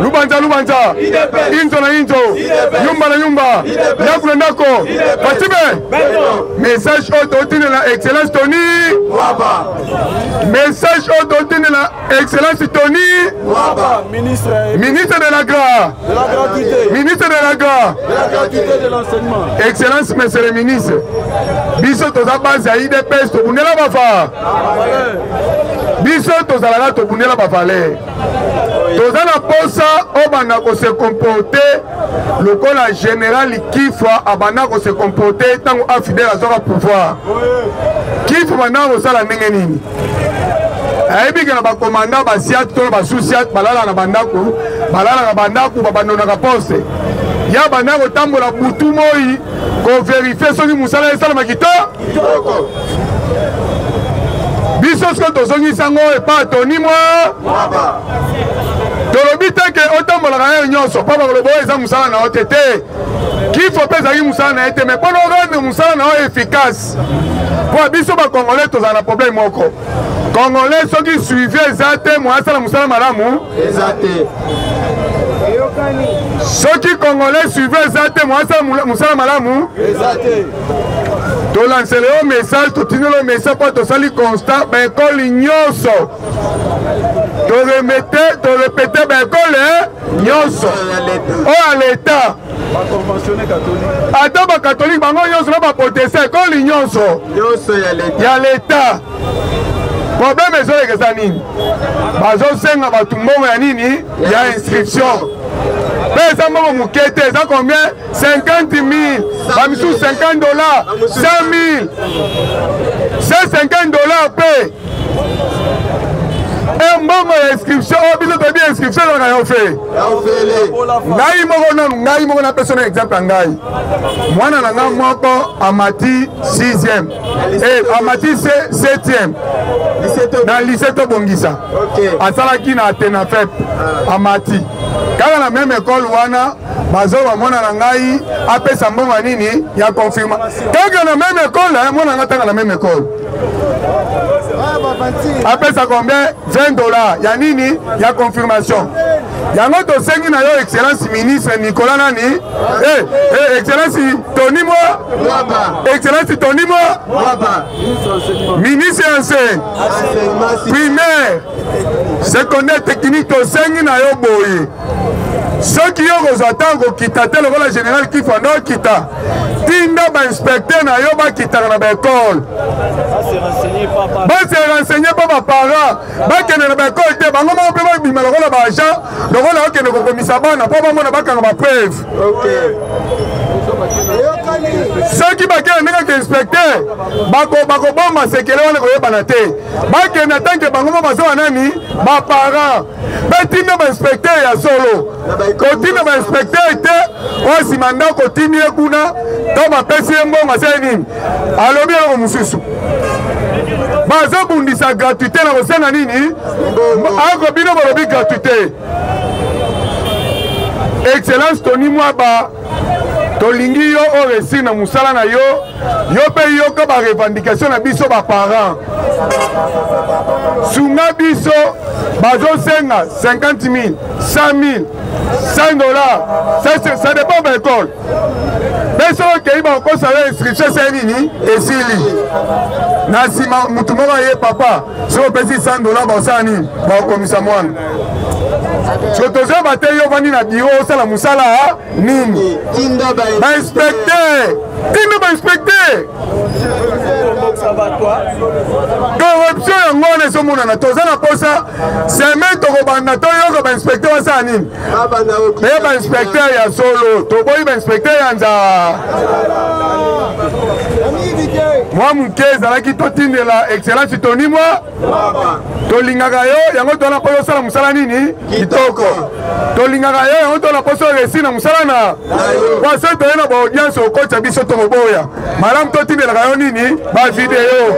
Lubanza Lubanza, Inzo na Inzo, Yumba na Yumba, Ndako na Ndako, Fatime. Message autotine la excellence Tony. Message autotine la excellence Tony. Ministre de la Grâce. Ministre de la Grâce. De l'enseignement. Excellence, monsieur le ministre. Biso toza base ya IDPS to bunela bafa. Biso toza la to bunela bafale. Toza na posa obana ko se comporter lokola général Kifa abana ko se comporter tango afidèle azoka pouvoir. Kifa bana ko sala ndenge nini? Aibi kana ba commandant ba siat to ba sous-siat balala na bandako, babandona ka poste. Ya bana ko tambola butu moi ko vérifier soki musala esala makito. Biso sko tozongi sango e pa Tony moi. Tolobi teke otambola ka nyonso papa ko lobo eza musala na otete. Qui faut pas aller musala na ete mais pour rendre musala na efficace. Pour biso ba congolais tozana problème moko. Congolais ceux qui suivaient ezate moi sala musala malamu ezate. Ceux qui congolais suivaient ezate moi sala musala malamu ezate. To lancer le message, to tenir le message pour to sali constat ben école ignoso. To répéter ben école ignoso. Oh à l'état. Pas conventionné catholique. Attends ba catholique bango ignoso na ba protester école ignoso. Ignoso ya l'état. Problème est que ça nini. Bazo senga ba tumbongo ya nini? Ya inscription. Mais ça m'a mouquette, ça combien? 50 000. Bamisou 50 $, 100 000. C'est 50 $. Paix. Et moi, inscription, oh, bien inscription, on a fait. Ngai mo na personne exemple ngai. Mwana na nga moko amati 6e. Amati 7e. Dans lycée to Bongisa. Asalaki na Atena Fep. Amati. Kala na même école wana bazo ba mwana na ngai apesa mbongo nini ya confirma. Kaka na même école, mwana nga tanga na même école. Apesa combien? 20 $. Ya nini? Ya confirmation. Yango to sengi na yo excellence ministre Nicolas nani? Excellence Tony moi. Excellence Tony moi. Ministre enseigne. Primaire. Secondaire technique to sengi na yo boye. Ceux qui ont attendent quitter le général qui font non quitter. Tinda ba inspecteur na yo ba quitter na ba école. Ba se renseigner pas ba parents. Ba kene na ba école te bango mo pe ba bimela ko la ba agent. Donc là okene ko komisa bana po ba mona ba kanga ba preuve. OK. Ceux qui bakena ndenge inspecteur bako bomba sekele wana ko yebana te. Ba kene tant que bango mo bazo nani ba parents. Ba tinda ba inspecteur ya solo. Continue ba inspecteur te o simanda continue kuna to ba pesi mbongo aseni alobi ko mususu bazo bundisa gratuité na kosenga nini ako bino bolobi gratuité. Excellence Tony Mwaba tolingi yo o resi na musala na yo pe yo ko ba revendication na biso ba parents sunga biso bazo senga 50 000 100 000 $100. Ça dépend de l'école. Mais si on a une inscription, c'est nini et sili. Nasima mutumoko ye papa. Si on paye $100, basani, ba komisa mwana. Sotozo bateyo vani na bureau sala musala nini. Ba inspecteur. Tinda ba inspecteur. Corruption yango ne somona na toza na posa. C'est même to banda to yo ba inspecteur wa nini. Mais ba inspecteur ya solo, to boy ba inspecteur ya nza. Moi mukeza la ki totindela excellence Tony moi. Tolingaka yo yango to na posa sala musala nini? Kitoko. Tolingaka yo yango to na posa resi na musala na. Kwa sasa to na ba audience o kocha biso to boya. Malam totindela yo nini? Ba video.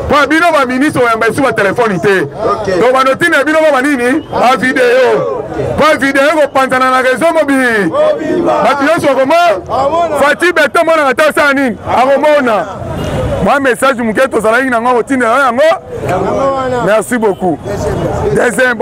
Kwa bino ba ministre wa mbesu wa telefoni te. To ba notine bino ba nini? Ba video. Kwa video ko pantana na réseau mobile. Ba tiyo so comment? Fati beto mona na tasa nini? Aromona. Moi message muketo zala ina ngo tine yango. Merci beaucoup. Deuxième